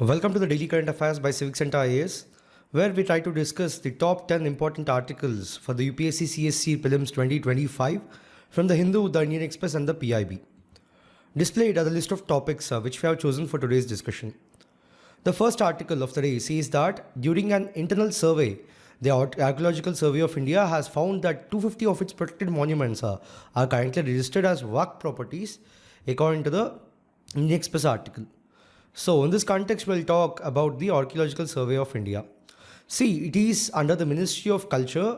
Welcome to the Daily Current Affairs by Civic Center IAS, where we try to discuss the top 10 important articles for the UPSC CSE Prelims 2025 from the Hindu, the Indian Express and the PIB. Displayed are the list of topics which we have chosen for today's discussion. The first article of the day says that during an internal survey, the Archaeological Survey of India has found that 250 of its protected monuments are currently registered as WAC properties according to the Indian Express article. So in this context, we'll talk about the Archaeological Survey of India. See, it is under the Ministry of Culture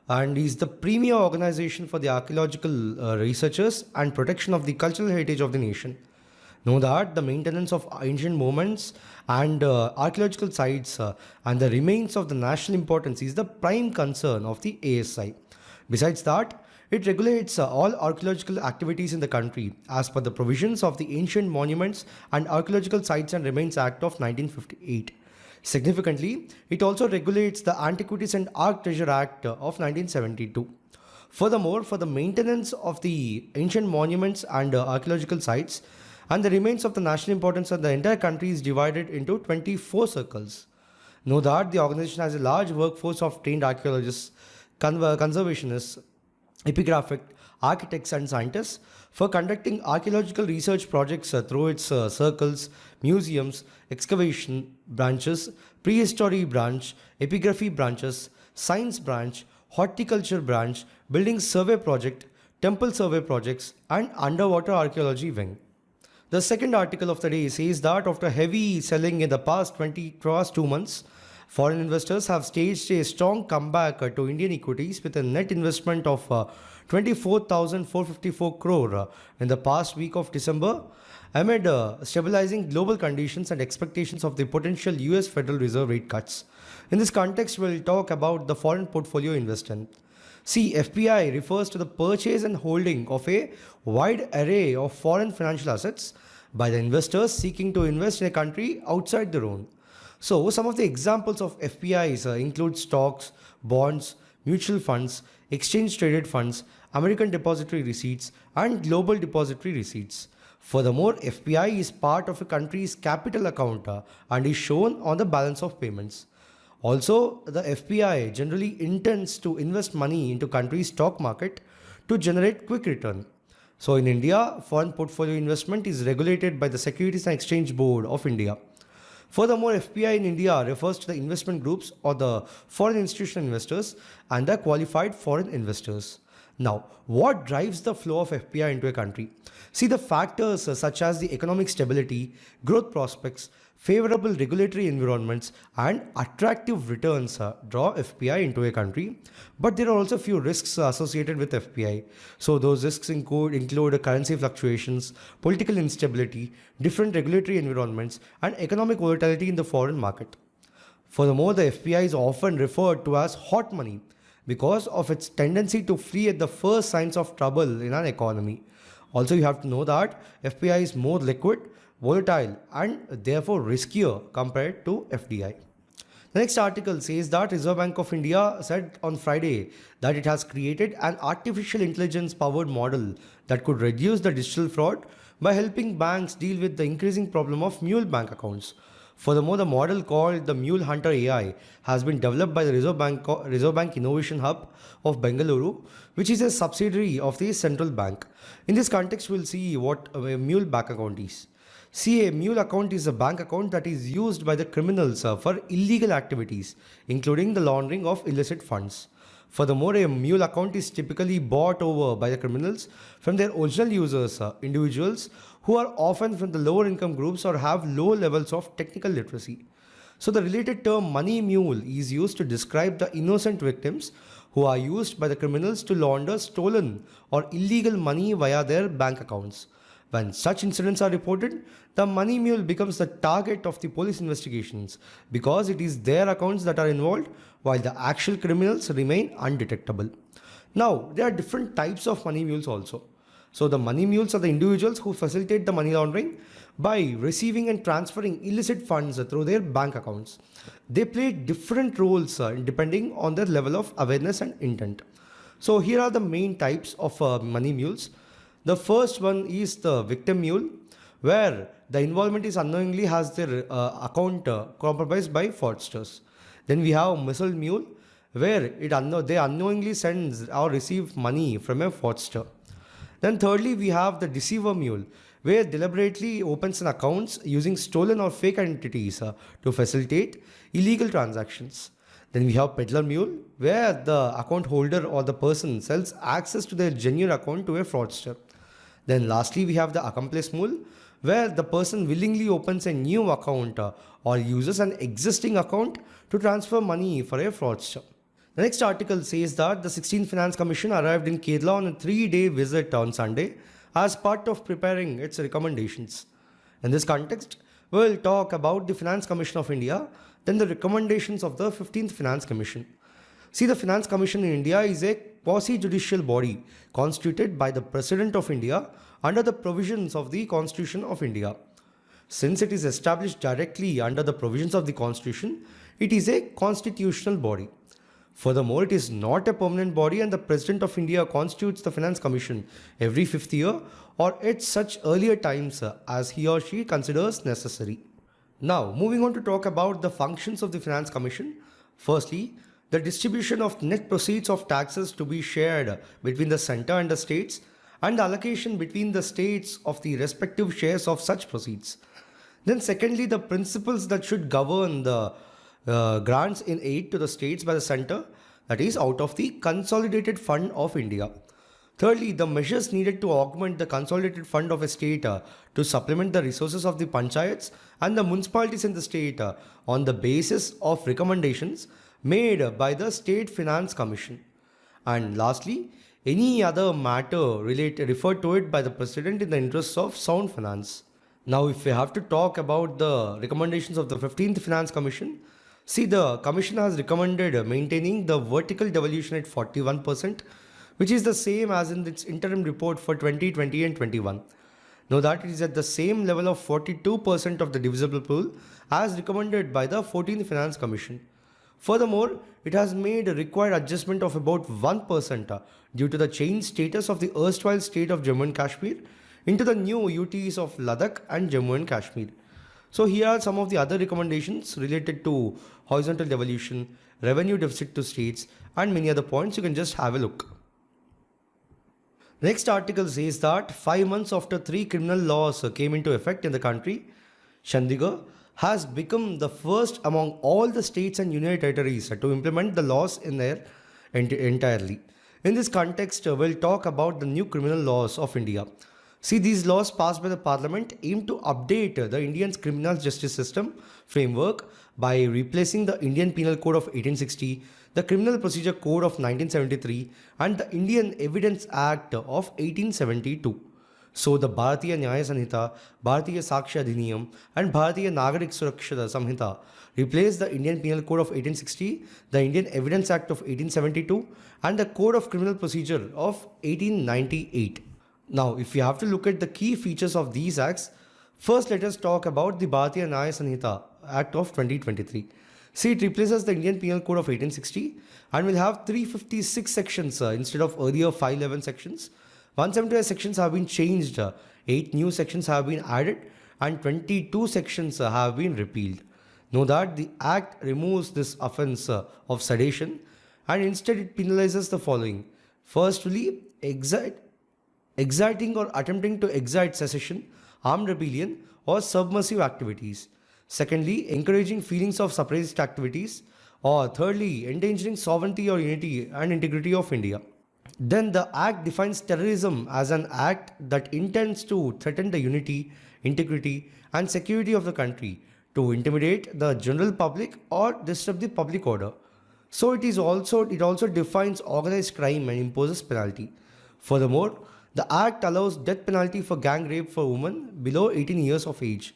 and is the premier organization for the archaeological researchers and protection of the cultural heritage of the nation. Know that the maintenance of ancient monuments and archaeological sites and the remains of the national importance is the prime concern of the ASI. Besides that, it regulates all archaeological activities in the country as per the provisions of the Ancient Monuments and Archaeological Sites and Remains Act of 1958. Significantly, it also regulates the Antiquities and Art Treasure Act of 1972. Furthermore, for the maintenance of the ancient monuments and archaeological sites and the remains of the national importance of the entire country is divided into 24 circles. Know that the organization has a large workforce of trained archaeologists, conservationists, epigraphic architects and scientists for conducting archaeological research projects through its circles, museums, excavation branches, prehistory branch, epigraphy branches, science branch, horticulture branch, building survey project, temple survey projects and underwater archaeology wing. The second article of the day says that after heavy selling in the past 2 months, foreign investors have staged a strong comeback to Indian equities with a net investment of 24,454 crore in the past week of December amid stabilizing global conditions and expectations of the potential US Federal Reserve rate cuts. In this context, we'll talk about the foreign portfolio investment. See, FPI refers to the purchase and holding of a wide array of foreign financial assets by the investors seeking to invest in a country outside their own. So, some of the examples of FPIs include stocks, bonds, mutual funds, exchange traded funds, American depository receipts, and global depository receipts. Furthermore, FPI is part of a country's capital account and is shown on the balance of payments. Also, the FPI generally intends to invest money into country's stock market to generate quick return. So, in India, foreign portfolio investment is regulated by the Securities and Exchange Board of India. Furthermore, FPI in India refers to the investment groups or the foreign institutional investors and the qualified foreign investors. Now, what drives the flow of FPI into a country? See, the factors such as the economic stability, growth prospects, favorable regulatory environments and attractive returns draw FPI into a country. But there are also a few risks associated with FPI. So those risks include currency fluctuations, political instability, different regulatory environments and economic volatility in the foreign market. Furthermore, the FPI is often referred to as hot money because of its tendency to flee at the first signs of trouble in an economy. Also, you have to know that FPI is more liquid, volatile and therefore riskier compared to FDI. The next article says that Reserve Bank of India said on Friday that it has created an artificial intelligence powered model that could reduce the digital fraud by helping banks deal with the increasing problem of Mule bank accounts. Furthermore, the model called the Mule Hunter AI has been developed by the Reserve Bank Innovation Hub of Bengaluru, which is a subsidiary of the central bank. In this context, we'll see what a Mule bank account is. See, a Mule account is a bank account that is used by the criminals for illegal activities, including the laundering of illicit funds. Furthermore, a Mule account is typically bought over by the criminals from their original users, individuals who are often from the lower income groups or have low levels of technical literacy. So the related term money mule is used to describe the innocent victims who are used by the criminals to launder stolen or illegal money via their bank accounts. When such incidents are reported, the money mule becomes the target of the police investigations because it is their accounts that are involved while the actual criminals remain undetectable. Now, there are different types of money mules also. So the money mules are the individuals who facilitate the money laundering by receiving and transferring illicit funds through their bank accounts. They play different roles depending on their level of awareness and intent. So here are the main types of money mules. The first one is the victim mule, where the involvement is unknowingly has their account compromised by fraudsters. Then we have missile Mule, where they unknowingly sends or receive money from a fraudster. Then thirdly, we have the deceiver Mule, where deliberately opens an accounts using stolen or fake identities to facilitate illegal transactions. Then we have peddler Mule, where the account holder or the person sells access to their genuine account to a fraudster. Then lastly, we have the accomplice Mule, where the person willingly opens a new account or uses an existing account to transfer money for a fraudster. The next article says that the 16th Finance Commission arrived in Kerala on a 3-day visit on Sunday as part of preparing its recommendations. In this context, we will talk about the Finance Commission of India, then the recommendations of the 15th Finance Commission. See, the Finance Commission in India is a quasi-judicial body constituted by the President of India under the provisions of the Constitution of India. Since it is established directly under the provisions of the Constitution, it is a constitutional body. Furthermore, it is not a permanent body and the President of India constitutes the Finance Commission every 5th year or at such earlier times as he or she considers necessary. Now, moving on to talk about the functions of the Finance Commission. Firstly, the distribution of net proceeds of taxes to be shared between the centre and the states and the allocation between the states of the respective shares of such proceeds. Then secondly, the principles that should govern the grants in aid to the states by the centre, that is out of the Consolidated Fund of India. Thirdly, the measures needed to augment the Consolidated Fund of a state to supplement the resources of the panchayats and the municipalities in the state on the basis of recommendations made by the State Finance Commission. And lastly, any other matter referred to it by the President in the interests of sound finance. Now, if we have to talk about the recommendations of the 15th Finance Commission, see, the Commission has recommended maintaining the vertical devolution at 41%, which is the same as in its interim report for 2020 and 21. Note that it is at the same level of 42% of the divisible pool as recommended by the 14th Finance Commission. Furthermore, it has made a required adjustment of about 1% due to the changed status of the erstwhile state of Jammu and Kashmir into the new UTs of Ladakh and Jammu and Kashmir. So here are some of the other recommendations related to horizontal devolution, revenue deficit to states, and many other points. You can just have a look. Next article says that 5 months after 3 criminal laws came into effect in the country, Chandigarh has become the first among all the states and union territories to implement the laws in their entirely. In this context, we'll talk about the new criminal laws of India. See, these laws passed by the Parliament aim to update the Indian criminal justice system framework by replacing the Indian Penal Code of 1860, the Criminal Procedure Code of 1973, and the Indian Evidence Act of 1872. So the Bharatiya Nyaya Sanhita, Bharatiya Sakshya Adhiniyam, and Bharatiya Nagarik Suraksha Samhita replaced the Indian Penal Code of 1860, the Indian Evidence Act of 1872, and the Code of Criminal Procedure of 1898. Now, if we have to look at the key features of these acts, first let us talk about the Bharatiya Nyaya Sanhita Act of 2023. See, it replaces the Indian Penal Code of 1860 and will have 356 sections instead of earlier 511 sections. 175 sections have been changed, 8 new sections have been added, and 22 sections have been repealed. Note that the Act removes this offence of sedition and instead it penalizes the following. Firstly, exciting or attempting to excite secession, armed rebellion, or subversive activities. Secondly, encouraging feelings of separatist activities. Or thirdly, endangering sovereignty or unity and integrity of India. Then the Act defines terrorism as an act that intends to threaten the unity, integrity, and security of the country, to intimidate the general public or disrupt the public order. So it also defines organized crime and imposes penalty. Furthermore, the Act allows death penalty for gang rape for women below 18 years of age.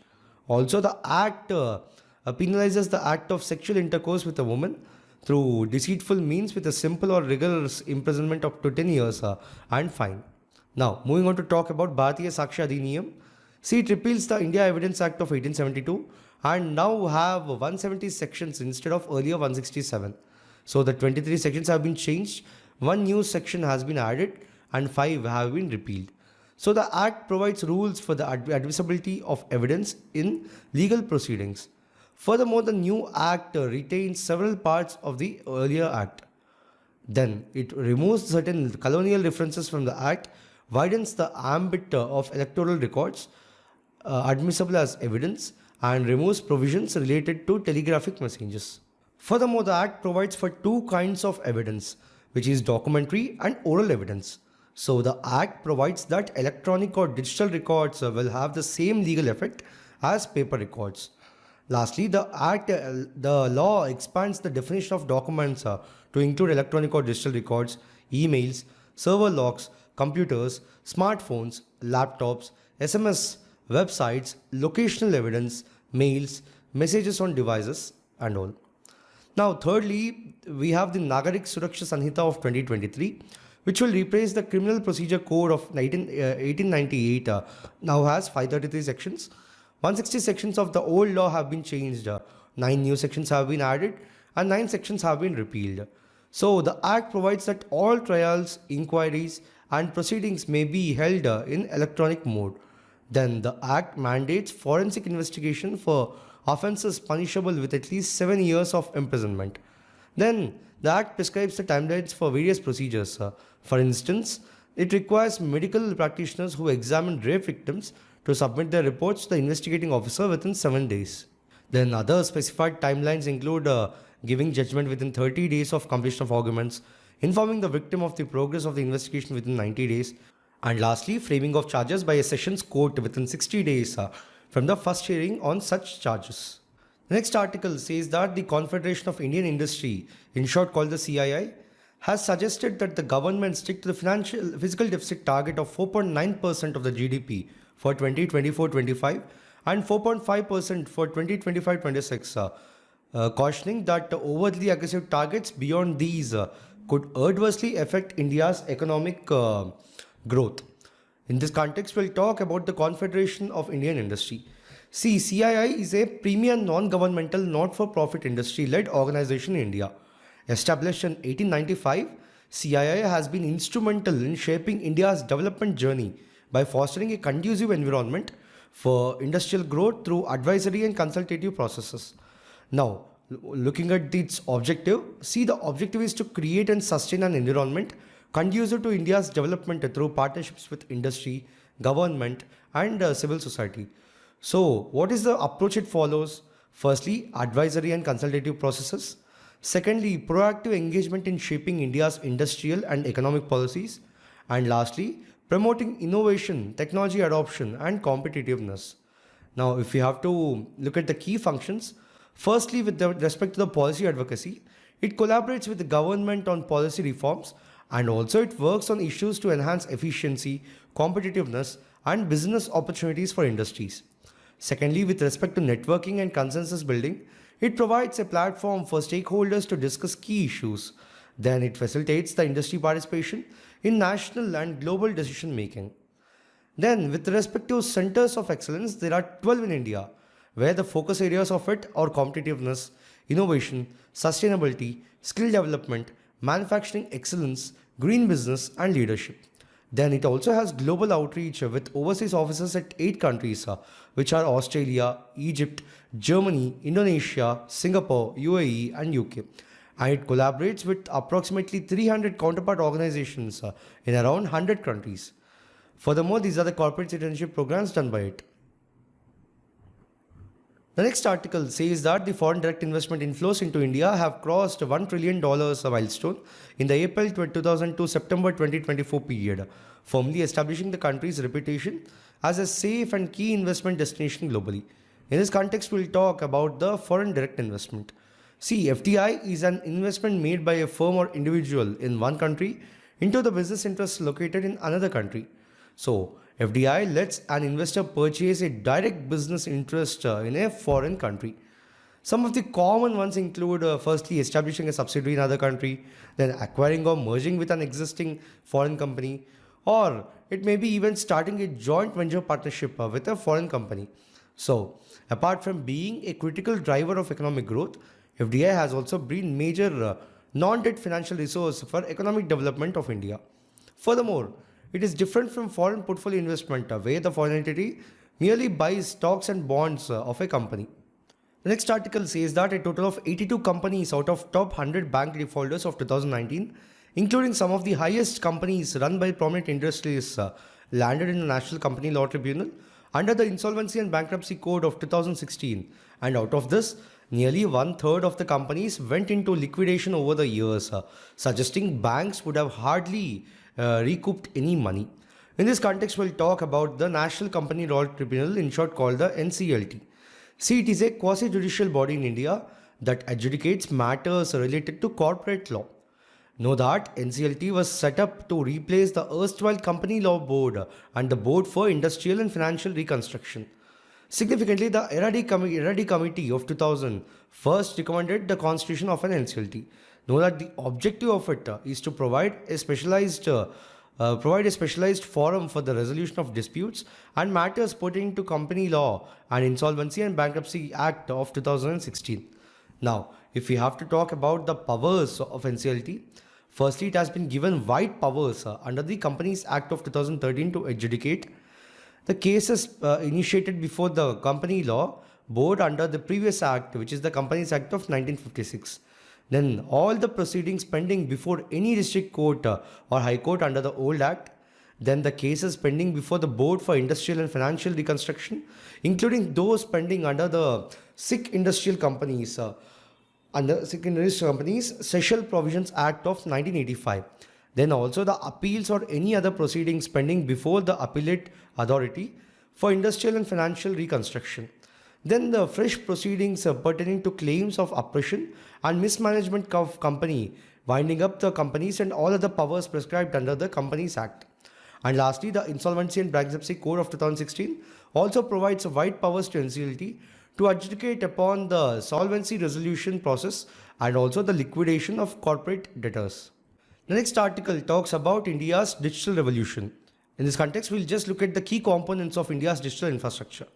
Also, the Act penalizes the act of sexual intercourse with a woman through deceitful means with a simple or rigorous imprisonment up to 10 years and fine. Now, moving on to talk about Bharatiya Sakshya Adhiniyam. See, it repeals the India Evidence Act of 1872 and now have 170 sections instead of earlier 167. So, the 23 sections have been changed, 1 new section has been added, and 5 have been repealed. So the Act provides rules for the admissibility of evidence in legal proceedings. Furthermore, the new Act retains several parts of the earlier Act. Then it removes certain colonial references from the Act, widens the ambit of electoral records admissible as evidence, and removes provisions related to telegraphic messages. Furthermore, the Act provides for two kinds of evidence, which is documentary and oral evidence. So, the Act provides that electronic or digital records will have the same legal effect as paper records. Lastly, the law expands the definition of documents to include electronic or digital records, emails, server logs, computers, smartphones, laptops, SMS, websites, locational evidence, mails, messages on devices, and all. Now, thirdly, we have the Nagarik Suraksha Sanhita of 2023, which will replace the Criminal Procedure Code of 1898, now has 533 sections. 160 sections of the old law have been changed, 9 new sections have been added, and 9 sections have been repealed. So, the Act provides that all trials, inquiries, and proceedings may be held in electronic mode. Then, the Act mandates forensic investigation for offences punishable with at least 7 years of imprisonment. Then, the Act prescribes the timelines for various procedures. For instance, it requires medical practitioners who examine rape victims to submit their reports to the investigating officer within 7 days. Then, other specified timelines include giving judgment within 30 days of completion of arguments, informing the victim of the progress of the investigation within 90 days, and lastly, framing of charges by a sessions court within 60 days from the first hearing on such charges. The next article says that the Confederation of Indian Industry, in short called the CII, has suggested that the government stick to the physical deficit target of 4.9% of the GDP for 2024-25 and 4.5% for 2025-26, cautioning that overly aggressive targets beyond these could adversely affect India's economic growth. In this context, we'll talk about the Confederation of Indian Industry. See, CII is a premium non-governmental, not-for-profit industry-led organization in India. Established in 1895, CII has been instrumental in shaping India's development journey by fostering a conducive environment for industrial growth through advisory and consultative processes. Now, looking at its objective, see, the objective is to create and sustain an environment conducive to India's development through partnerships with industry, government, and civil society. So, what is the approach it follows? Firstly, advisory and consultative processes. Secondly, proactive engagement in shaping India's industrial and economic policies. And lastly, promoting innovation, technology adoption, and competitiveness. Now, if you have to look at the key functions, firstly, with respect to the policy advocacy, it collaborates with the government on policy reforms, and also it works on issues to enhance efficiency, competitiveness, and business opportunities for industries. Secondly, with respect to networking and consensus building, it provides a platform for stakeholders to discuss key issues. Then it facilitates the industry participation in national and global decision making. Then, with respect to centers of excellence, there are 12 in India, where the focus areas of it are competitiveness, innovation, sustainability, skill development, manufacturing excellence, green business, and leadership. Then it also has global outreach with overseas offices at 8 countries, which are Australia, Egypt, Germany, Indonesia, Singapore, UAE, and UK. And it collaborates with approximately 300 counterpart organizations in around 100 countries. Furthermore, these are the corporate citizenship programs done by it. The next article says that the foreign direct investment inflows into India have crossed $1 trillion milestone in the April 2000 to September 2024 period, firmly establishing the country's reputation as a safe and key investment destination globally. In this context, we'll talk about the foreign direct investment. See, FDI is an investment made by a firm or individual in one country into the business interests located in another country. So, FDI lets an investor purchase a direct business interest in a foreign country. Some of the common ones include firstly establishing a subsidiary in another country, then acquiring or merging with an existing foreign company, or it may be even starting a joint venture partnership with a foreign company. So, apart from being a critical driver of economic growth, FDI has also been major non-debt financial resource for economic development of India. Furthermore, It is different from foreign portfolio investment, where the foreign entity merely buys stocks and bonds of a company. The next article says that a total of 82 companies out of top 100 bank defaulters of 2019, including some of the highest companies run by prominent industrialists, landed in the National Company Law Tribunal under the Insolvency and Bankruptcy Code of 2016. And out of this, nearly one-third of the companies went into liquidation over the years, suggesting banks would have hardly recouped any money. In this context, we'll talk about the National Company Law Tribunal, in short called the NCLT. See, it is a quasi-judicial body in India that adjudicates matters related to corporate law. Know that NCLT was set up to replace the erstwhile Company Law Board and the Board for Industrial and Financial Reconstruction. Significantly, the Eradi Committee of 2000 first recommended the constitution of an NCLT. Know that the objective of it is to provide a specialized forum for the resolution of disputes and matters pertaining to company law and Insolvency and Bankruptcy Act of 2016. Now, if we have to talk about the powers of NCLT, firstly, it has been given wide powers under the Companies Act of 2013 to adjudicate the cases initiated before the Company Law Board under the previous act, which is the Companies Act of 1956. Then all the proceedings pending before any district court or high court under the old act. Then the cases pending before the Board for Industrial and Financial Reconstruction, including those pending under the Sick Industrial Companies, Special Provisions Act of 1985. Then also the appeals or any other proceedings pending before the Appellate Authority for Industrial and Financial Reconstruction. Then the fresh proceedings pertaining to claims of oppression and mismanagement of company, winding up the companies and all other powers prescribed under the Companies Act. And lastly, the Insolvency and Bankruptcy Code of 2016 also provides wide powers to NCLT to adjudicate upon the solvency resolution process and also the liquidation of corporate debtors. The next article talks about India's digital revolution. In this context, we'll just look at the key components of India's digital infrastructure.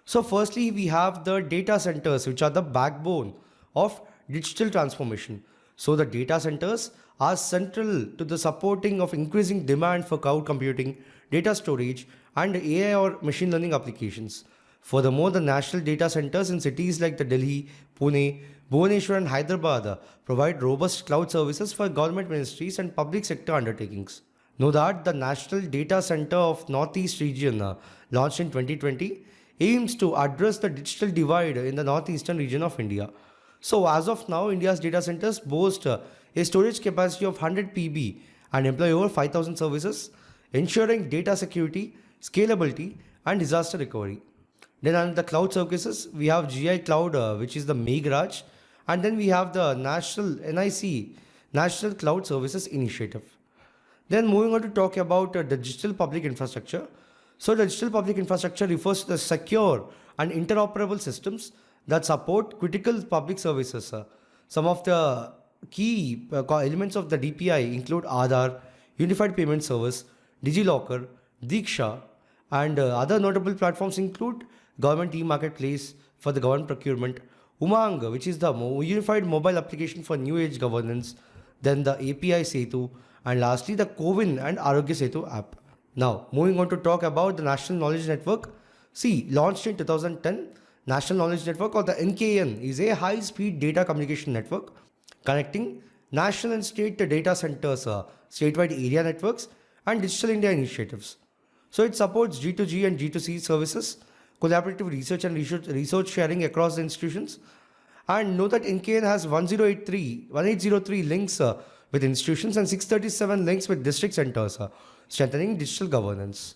So firstly, we have the data centers, which are the backbone of digital transformation. So the data centers are central to the supporting of increasing demand for cloud computing, data storage, and AI or machine learning applications. Furthermore, the national data centers in cities like the Delhi, Pune, Bhubaneswar and Hyderabad provide robust cloud services for government ministries and public sector undertakings. Know that the National Data Center of Northeast region, launched in 2020, aims to address the digital divide in the northeastern region of India. So as of now, India's data centers boast a storage capacity of 100 PB and employ over 5,000 services, ensuring data security, scalability, and disaster recovery. Then under the cloud services, we have GI Cloud, which is the Meghraj, and then we have the NIC, National Cloud Services Initiative. Then moving on to talk about the digital public infrastructure. So the digital public infrastructure refers to the secure and interoperable systems that support critical public services. Some of the key elements of the DPI include Aadhaar, Unified Payment Service, DigiLocker, Diksha, and other notable platforms include Government e-Marketplace for the government procurement, Umang, which is the unified mobile application for new age governance, then the API Setu, and lastly the Cowin and Arogya Setu app. Now, moving on to talk about the National Knowledge Network. See, launched in 2010, National Knowledge Network, or the NKN, is a high-speed data communication network connecting national and state data centers, statewide area networks, and Digital India initiatives. So it supports G2G and G2C services, collaborative research and resource sharing across the institutions. And know that NKN has 1803 links with institutions and 637 links with district centers, strengthening digital governance.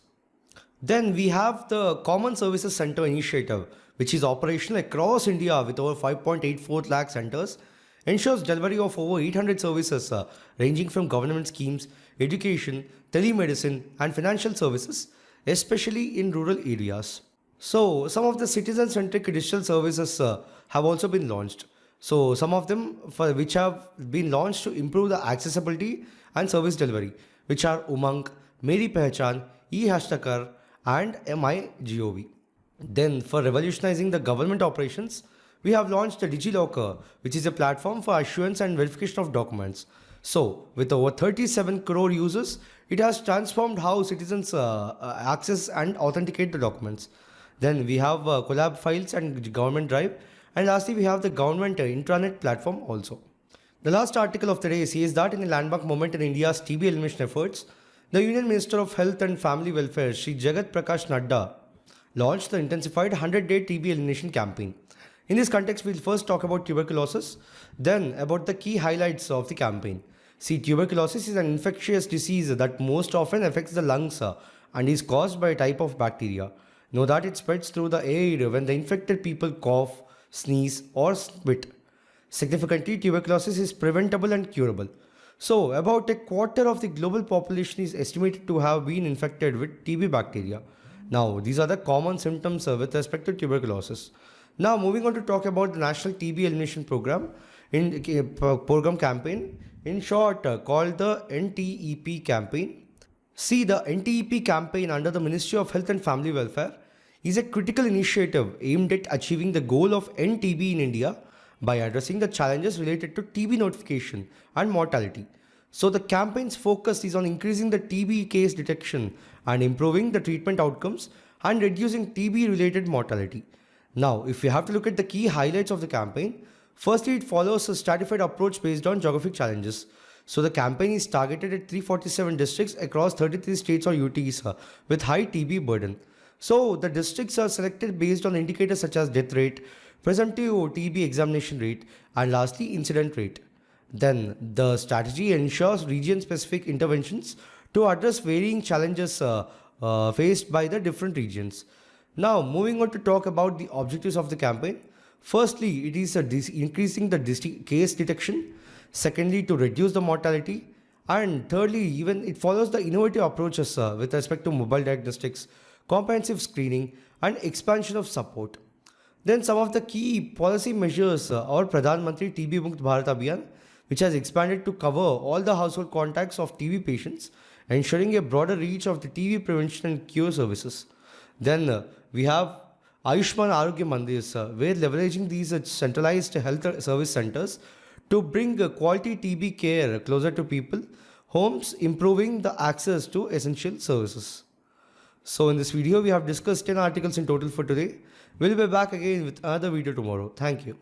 Then we have the Common Services Center initiative, which is operational across India with over 5.84 lakh centers, ensures delivery of over 800 services ranging from government schemes, education, telemedicine, and financial services, especially in rural areas. So some of the citizen-centric digital services have also been launched. So some of them which have been launched to improve the accessibility and service delivery, which are Umang, Meri Pehchan, eHastakar, and MyGov. Then for revolutionizing the government operations, we have launched the DigiLocker, which is a platform for assurance and verification of documents. So with over 37 crore users, It has transformed how citizens access and authenticate the documents. Then we have collab files and government drive. And lastly, we have the government intranet platform also. The last article of the day says that in a landmark moment in India's TB elimination efforts, the Union Minister of Health and Family Welfare, Shri Jagat Prakash Nadda, launched the intensified 100-day TB elimination campaign. In this context, we'll first talk about tuberculosis, then about the key highlights of the campaign. See, tuberculosis is an infectious disease that most often affects the lungs and is caused by a type of bacteria. Know that it spreads through the air when the infected people cough, sneeze, or spit. Significantly, tuberculosis is preventable and curable. So, about a quarter of the global population is estimated to have been infected with TB bacteria. Now, these are the common symptoms with respect to tuberculosis. Now, moving on to talk about the National TB Elimination Program program campaign, in short called the NTEP campaign. See, the NTEP campaign under the Ministry of Health and Family Welfare is a critical initiative aimed at achieving the goal of end TB in India by addressing the challenges related to TB notification and mortality. So the campaign's focus is on increasing the TB case detection and improving the treatment outcomes and reducing TB related mortality. Now, if we have to look at the key highlights of the campaign, firstly, it follows a stratified approach based on geographic challenges. So the campaign is targeted at 347 districts across 33 states or UTs with high TB burden. So the districts are selected based on indicators such as death rate, presumptive TB examination rate, and lastly incident rate. Then the strategy ensures region-specific interventions to address varying challenges faced by the different regions. Now, moving on to talk about the objectives of the campaign. Firstly, it is increasing the case detection. Secondly, to reduce the mortality. And thirdly, even it follows the innovative approaches with respect to mobile diagnostics, comprehensive screening, and expansion of support. Then some of the key policy measures are Pradhan Mantri TB Mukt Bharat Abhiyan, which has expanded to cover all the household contacts of TB patients, ensuring a broader reach of the TB prevention and cure services. Then we have Ayushman Arogya Mandirs, where leveraging these centralized health service centers to bring quality TB care closer to people, homes, improving the access to essential services. So in this video, we have discussed 10 articles in total for today. We'll be back again with another video tomorrow. Thank you.